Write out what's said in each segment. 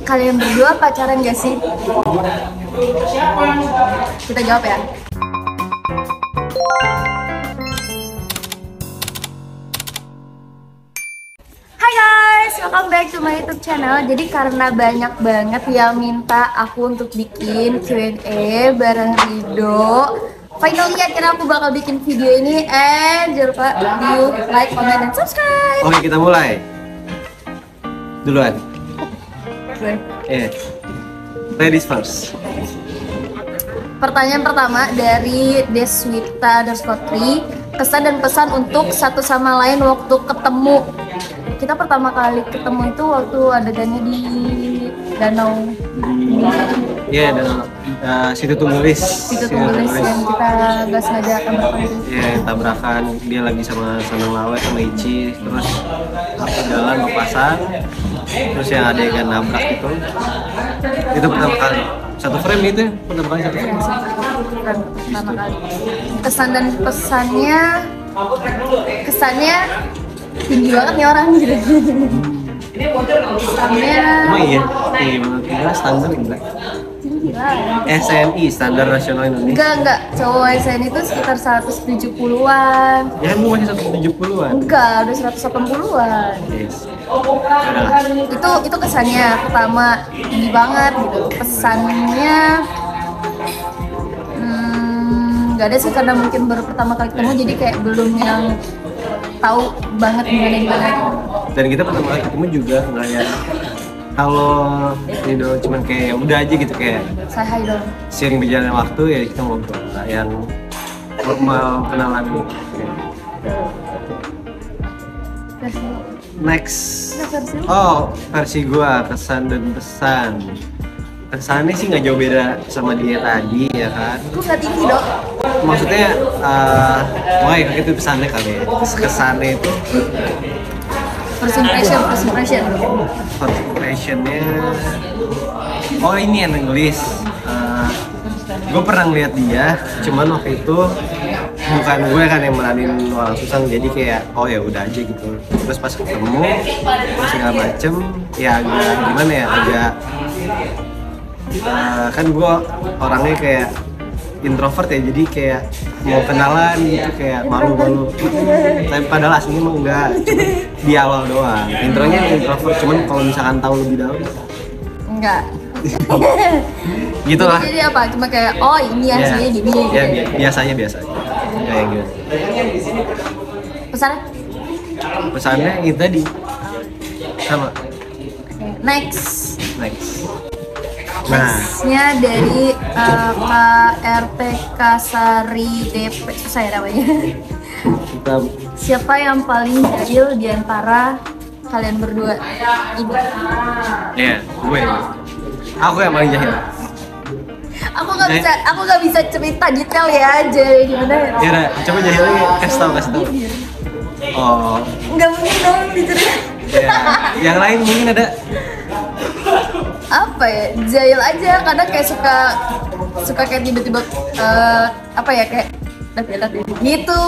Kalian berdua pacaran gak sih? Kita jawab ya. Hai guys, welcome back to my YouTube channel. Jadi karena banyak banget yang minta aku untuk bikin Q&A bareng Rido, finally akhirnya aku bakal bikin video ini. Jangan lupa view, like, comment, dan subscribe. Oke, kita mulai duluan. Ladies first. Pertanyaan pertama dari Deswita_3, kesan dan pesan untuk satu sama lain waktu ketemu. Kita pertama kali ketemu itu waktu adegannya di danau. Iya, danau. Situ Tunggelis. Situ Tunggelis yang kita gak sengaja tabrakan. Iya, tabrakan. Dia lagi sama Sanang Lawe sama Ici, terus aku jalan lepasan, terus yang adegan nabrak itu pertama kali. Satu frame itu pertama kali satu frame. Pertama kali. Kesan dan kesannya tinggi banget nih orang gitu. Kesannya Emang iya? Iya, standar enggak? tinggi lah. SNI, Standar Nasional Indonesia. Enggak, cowok SN itu sekitar 170-an. Ya, lu masih 170-an. Enggak, udah 180-an. Yes. Itu kesannya pertama tinggi banget gitu. Pesannya nggak ada sih, karena mungkin baru pertama kali ketemu, jadi kayak belum yang tahu banget gimana gitu. Dan kita pertama kali ketemu juga nggak ya, kalau Rido cuman kayak udah aja gitu, kayak Saya hai dong. sering berjalan waktu ya kita ngobrol, nggak yang normal kenalan gitu. Next. Versi gua, kesan dan pesan. Kesannya sih nggak jauh beda sama dia tadi ya kan. Gue nggak tinggi dong. Maksudnya itu pesannya kali ya. Kesannya itu First impressionnya. Oh, ini yang English. Gue pernah ngeliat dia, cuman waktu itu bukan gue kan yang meranin orang susah, jadi kayak oh ya udah aja gitu. Terus pas ketemu segala macem ya agak gimana ya, agak kan gue orangnya kayak introvert ya, jadi kayak mau kenalan gitu kayak malu-malu. Tapi padahal aslinya emang enggak, cuma di awal doang. Intronya introvert, cuman kalau misalkan tahu lebih dalam Enggak. gitu lah. Jadi apa? Cuma kayak oh ini aslinya gini. Ya, biasanya kayak gitu. Pesannya itu tadi sama. Next. Nextnya dari KRTK Sari DP, susah ya namanya. Siapa yang paling jahil di antara kalian berdua ini? Iya, gue. Aku yang paling jahil. Aku nggak bisa cerita detail ya, jadi gimana? Ya udah, coba jahilnya kasih tahu. Oh. Nggak mungkin dong diceritain. Ya, yang lain mungkin ada. Apa ya, jahil aja, kadang kayak suka kayak tiba-tiba kayak gitu,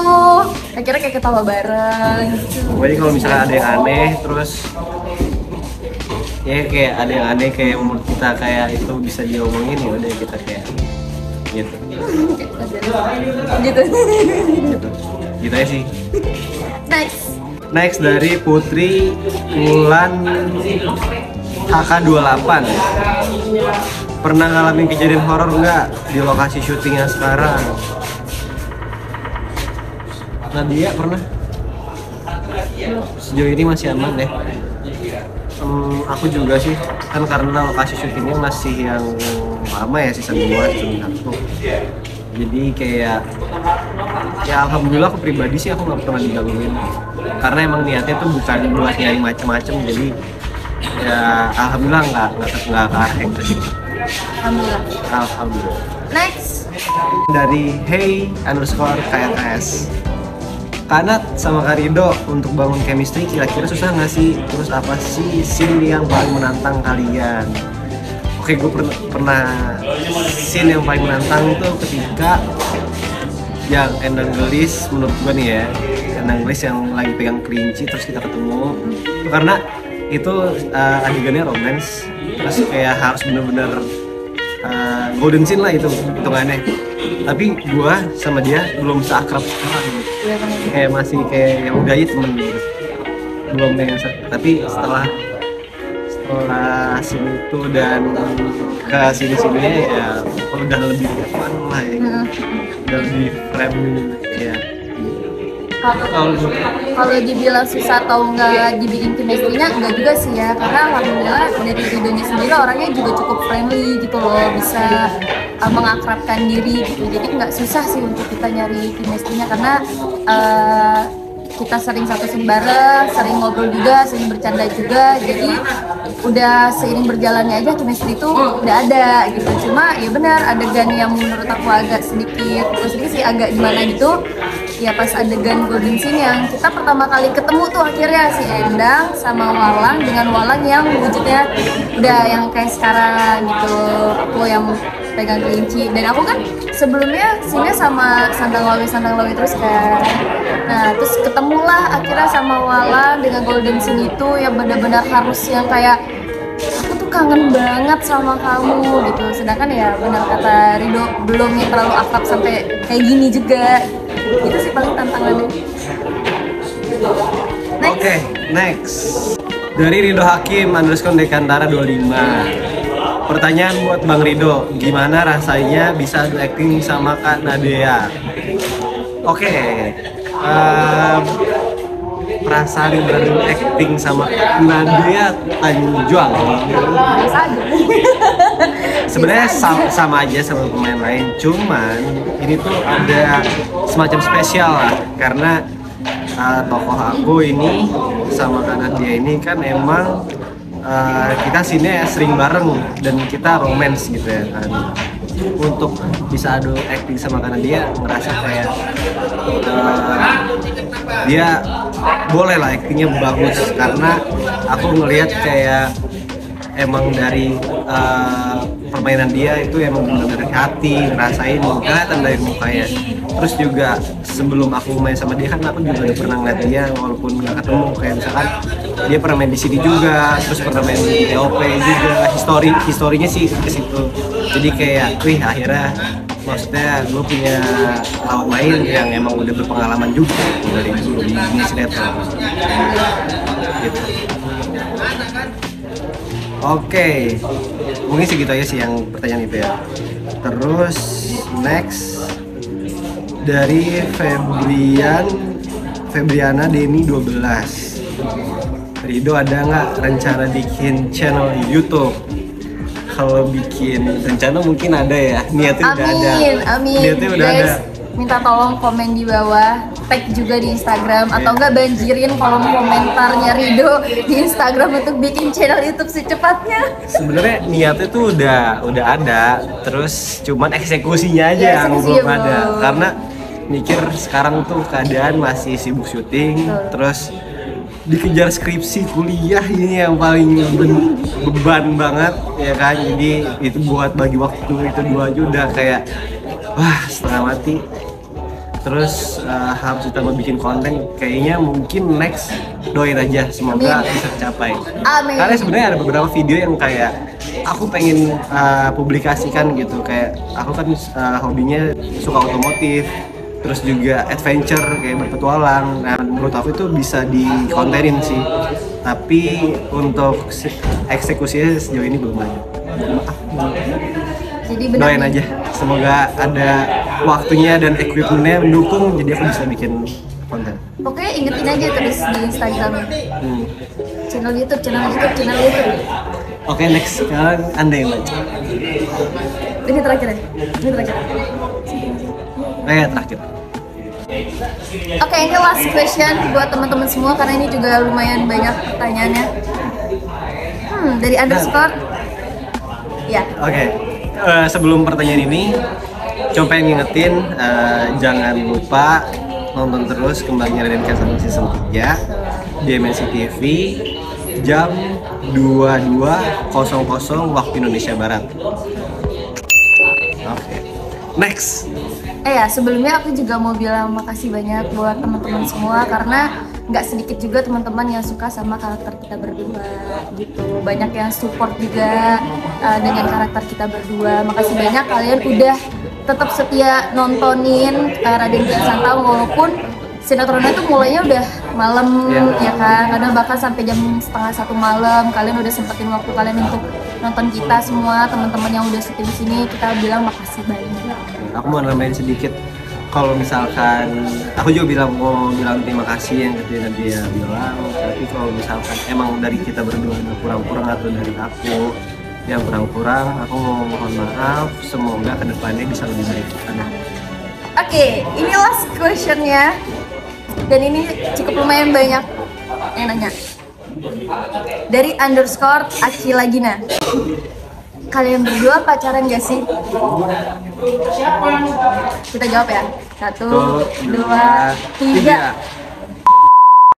akhirnya kayak ketawa bareng gitu. Pokoknya kalau misalnya ada yang aneh, terus ya kayak ada yang aneh kayak menurut kita kayak itu bisa diomongin, ya udah kita kayak gitu gitu aja sih. Next dari Putri Wulan HK28. Pernah ngalamin kejadian horor nggak di lokasi syutingnya sekarang? Nadia pernah? Sejauh ini masih aman deh. Aku juga sih, kan karena lokasi syutingnya masih yang lama ya, season 2, season 1. Jadi kayak ya alhamdulillah aku pribadi sih aku nggak pernah digangguin, karena emang niatnya tuh bukan buat nyari macem-macem, jadi ya alhamdulillah nggak ke arah yang itu. Alhamdulillah. Next dari hey_KRS. Kanat sama Karido untuk bangun chemistry kira-kira susah nggak sih? Terus apa sih scene yang paling menantang kalian? Oke, gue pernah scene yang paling menantang itu ketika yang Endang Gelis, menurut gue nih ya, Endang Gelis yang lagi pegang kelinci terus kita ketemu. Karena itu adegannya romance, terus kayak harus bener-bener golden scene lah itu hitungannya. Tapi gua sama dia belum seakrab sekarang gitu. Kayak masih kayak ya udah aja temen gitu. Belum yang tapi setelah scene itu dan ke sini-sininya ya udah lebih fun lah ya. Udah lebih friendly ya. Kalau dibilang susah atau nggak dibikin chemistry-nya, enggak juga sih ya, karena alhamdulillah dari Ridhonya sendiri orangnya juga cukup friendly gitu loh, bisa mengakrabkan diri gitu, jadi nggak susah sih untuk kita nyari chemistry-nya karena kita sering satu scene bareng, sering ngobrol juga, sering bercanda juga, jadi udah seiring berjalannya aja chemistry itu udah ada gitu. Cuma ya benar adegan yang menurut aku agak sedikit sih agak gimana gitu ya, pas adegan golden scene yang kita pertama kali ketemu tuh akhirnya si Endang sama Walang, dengan Walang yang wujudnya udah yang kayak sekarang gitu, aku yang pegang kelinci, dan aku kan sebelumnya scene-nya sama Sandang Lawi terus kan. Nah terus ketemulah akhirnya sama Walang dengan golden scene itu yang benar-benar harus yang kayak aku tuh kangen banget sama kamu gitu, sedangkan ya benar kata Ridho belum yang terlalu akrab sampai kayak gini juga. Itu sih paling tantangannya. Oke, next dari Ridho Hakim _Dekantara 25. Pertanyaan buat Bang Ridho, gimana rasanya bisa acting sama Kak Nadea? Oke, perasaan acting sama Kak Nadea Tanjuang sebenarnya sama aja sama pemain lain, cuman ini tuh ada semacam spesial lah karena tokoh aku ini sama Kak Nadea ini kan emang kita sini sering bareng dan kita romance gitu ya kan. Untuk bisa adu acting sama Kak Nadea merasa kayak dia boleh lah actingnya bagus karena aku ngelihat kayak emang dari permainan dia itu emang benar-benar dari hati, ngerasain, kelihatan dari mukanya. Terus juga sebelum aku main sama dia kan aku juga udah pernah ngeliat dia walaupun nggak ketemu, kayak misalkan dia pernah main di sini juga, terus pernah main di TOP juga, historinya sih ke situ. Jadi kayak, wih akhirnya maksudnya gue punya lawan main yang emang udah berpengalaman juga dari dulu di sinetron. Gitu. Oke, mungkin segitu aja sih yang pertanyaan itu ya. Terus next dari Febriana Deni 12. Ridho ada nggak rencana bikin channel YouTube? Kalau bikin rencana mungkin ada ya, niatnya udah ada. Amin. Niatnya udah guys, ada. minta tolong komen di bawah, tag juga di Instagram atau enggak banjirin kolom komentarnya Ridho di Instagram untuk bikin channel YouTube secepatnya. Sebenarnya niatnya tuh udah ada, terus cuman eksekusinya aja Ya, yang eksekusi belum ada. belum. Karena mikir sekarang tuh keadaan masih sibuk syuting, terus dikejar skripsi kuliah ini yang paling beban banget ya kan. Jadi itu buat bagi waktu itu dua aja udah kayak wah setengah mati. Terus harus ditambah bikin konten, kayaknya mungkin next doain aja semoga bisa tercapai. Amin. Karena sebenarnya ada beberapa video yang kayak aku pengen publikasikan gitu, kayak aku kan hobinya suka otomotif, terus juga adventure kayak berpetualang. Nah menurut aku itu bisa dikontenin sih, tapi untuk eksekusinya sejauh ini belum ada. Jadi benar Doain aja, semoga ada waktunya dan equipmentnya mendukung jadi aku bisa bikin konten. Pokoknya ingetin aja terus di Instagram, channel YouTube. Oke, next sekarang Anda yang baca. Ini terakhir. Terakhir. Oke, ini last question buat teman-teman semua karena ini juga lumayan banyak pertanyaannya. Dari underscore. Ya. Oke. Sebelum pertanyaan ini, coba pengen ngingetin jangan lupa nonton terus Kembangnya Raden Kian Santang season 3 di MNC TV jam 22.00 waktu Indonesia Barat. Oke. Next. Ya sebelumnya aku juga mau bilang makasih banyak buat teman-teman semua karena nggak sedikit juga teman-teman yang suka sama karakter kita berdua gitu. Banyak yang support juga dengan karakter kita berdua. Makasih banyak kalian udah tetap setia nontonin Raden Kian Santang walaupun sinetronnya tuh mulainya udah malam ya kan, kadang bahkan sampai jam setengah 1 malam. Kalian udah sempetin waktu kalian untuk nonton kita semua, teman-teman yang udah setia di sini, kita bilang makasih banyak. Aku mau nambahin sedikit, kalau misalkan aku juga mau bilang terima kasih yang ketika dia bilang, tapi kalau misalkan emang dari kita berdua ada kurang-kurang atau dari aku yang kurang-kurang, aku mau mohon maaf, semoga kedepannya bisa lebih baik. Oke, ini last questionnya. Dan ini cukup lumayan banyak yang nanya. Dari _ Akila Gina. Kalian berdua pacaran gak sih? Kita jawab ya. 1, 2, 3.